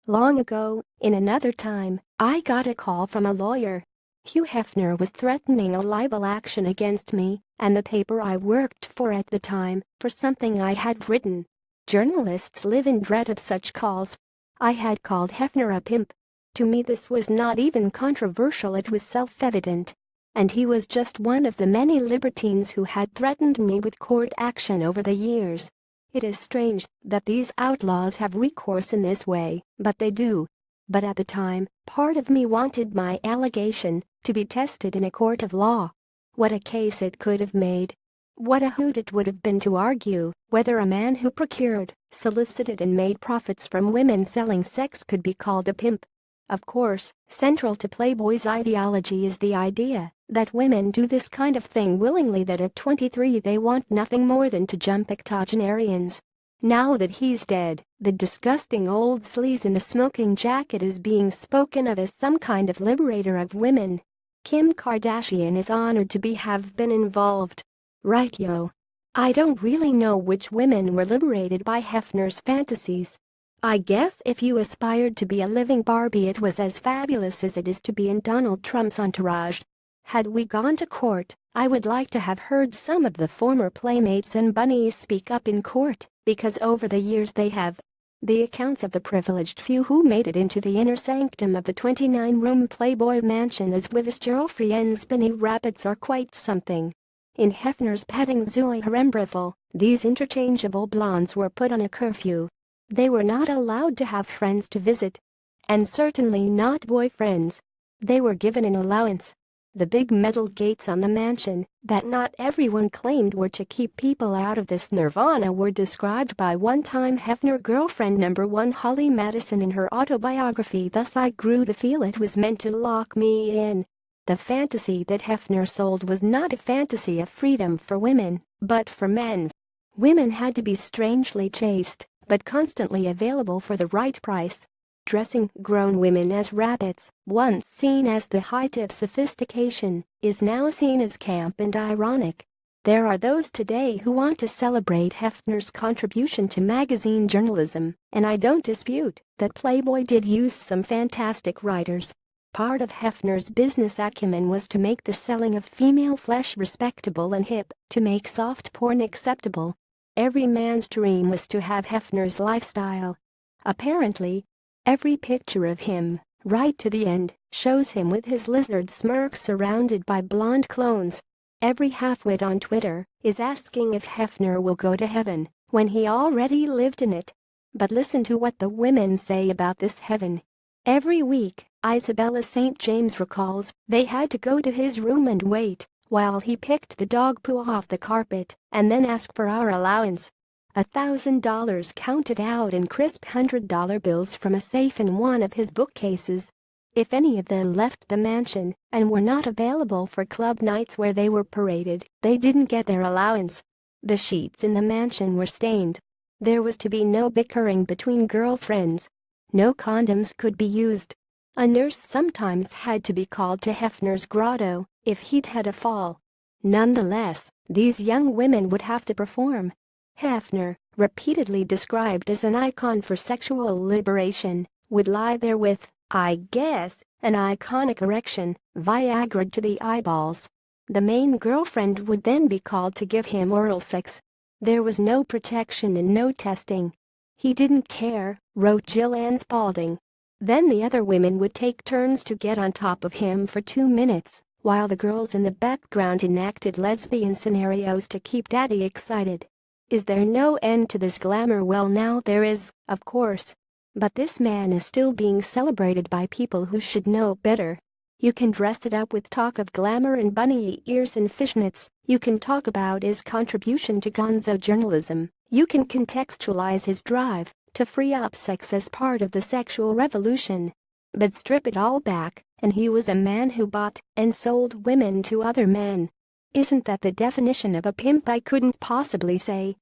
Long ago, in another time, I got a call from a lawyer. Hugh Hefner was threatening a libel action against me and the paper I worked for at the time for something I had written. Journalists live in dread of such calls. I had called Hefner a pimp. To me this was not even controversial, it was self-evident. And he was just one of the many libertines who had threatened me with court action over the years. It is strange that these outlaws have recourse in this way, but they do. But at the time, part of me wanted my allegation to be tested in a court of law. What a case it could have made. What a hoot it would have been to argue whether a man who procured, solicited and made profits from women selling sex could be called a pimp. Of course, central to Playboy's ideology is the idea that women do this kind of thing willingly, that at 23 they want nothing more than to jump octogenarians. Now that he's dead, the disgusting old sleaze in the smoking jacket is being spoken of as some kind of liberator of women. Kim Kardashian is honored to have been involved. Right, yo. I don't really know which women were liberated by Hefner's fantasies. I guess if you aspired to be a living Barbie, it was as fabulous as it is to be in Donald Trump's entourage. Had we gone to court, I would like to have heard some of the former playmates and bunnies speak up in court, because over the years they have. The accounts of the privileged few who made it into the inner sanctum of the 29-room Playboy mansion as with his girlfriend's bunny rabbits are quite something. In Hefner's petting zoo at Rembreville, these interchangeable blondes were put on a curfew. They were not allowed to have friends to visit. And certainly not boyfriends. They were given an allowance. The big metal gates on the mansion that not everyone claimed were to keep people out of this nirvana were described by one-time Hefner girlfriend #1 Holly Madison in her autobiography. Thus I grew to feel it was meant to lock me in. The fantasy that Hefner sold was not a fantasy of freedom for women, but for men. Women had to be strangely chaste, but constantly available for the right price. Dressing grown women as rabbits, once seen as the height of sophistication, is now seen as camp and ironic. There are those today who want to celebrate Hefner's contribution to magazine journalism, and I don't dispute that Playboy did use some fantastic writers. Part of Hefner's business acumen was to make the selling of female flesh respectable and hip, to make soft porn acceptable. Every man's dream was to have Hefner's lifestyle. Apparently, every picture of him, right to the end, shows him with his lizard smirk surrounded by blonde clones. Every halfwit on Twitter is asking if Hefner will go to heaven when he already lived in it. But listen to what the women say about this heaven. Every week, Isabella St. James recalls, they had to go to his room and wait while he picked the dog poo off the carpet and then ask for our allowance. $1,000 counted out in crisp $100 bills from a safe in one of his bookcases. If any of them left the mansion and were not available for club nights where they were paraded, they didn't get their allowance. The sheets in the mansion were stained. There was to be no bickering between girlfriends. No condoms could be used. A nurse sometimes had to be called to Hefner's grotto if he'd had a fall. Nonetheless, these young women would have to perform. Hefner, repeatedly described as an icon for sexual liberation, would lie there with, I guess, an iconic erection, Viagra to the eyeballs. The main girlfriend would then be called to give him oral sex. There was no protection and no testing. He didn't care, wrote Jill Ann Spaulding. Then the other women would take turns to get on top of him for 2 minutes, while the girls in the background enacted lesbian scenarios to keep daddy excited. Is there no end to this glamour? Well, now there is, of course. But this man is still being celebrated by people who should know better. You can dress it up with talk of glamour and bunny ears and fishnets. You can talk about his contribution to gonzo journalism. You can contextualize his drive to free up sex as part of the sexual revolution. But strip it all back, and he was a man who bought and sold women to other men. Isn't that the definition of a pimp? I couldn't possibly say.